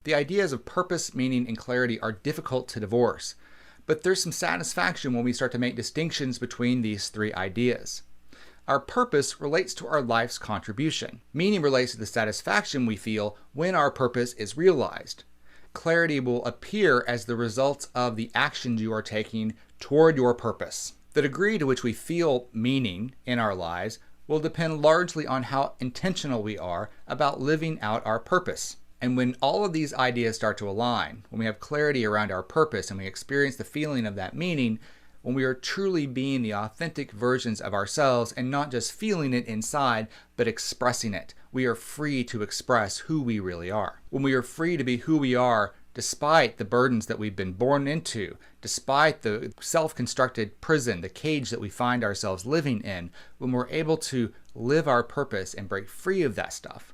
The ideas of purpose, meaning, and clarity are difficult to divorce, but there's some satisfaction when we start to make distinctions between these three ideas. Our purpose relates to our life's contribution. Meaning relates to the satisfaction we feel when our purpose is realized. Clarity will appear as the results of the actions you are taking toward your purpose. The degree to which we feel meaning in our lives will depend largely on how intentional we are about living out our purpose. And when all of these ideas start to align, when we have clarity around our purpose and we experience the feeling of that meaning, when we are truly being the authentic versions of ourselves and not just feeling it inside, but expressing it, we are free to express who we really are. When we are free to be who we are, despite the burdens that we've been born into, despite the self-constructed prison, the cage that we find ourselves living in, when we're able to live our purpose and break free of that stuff,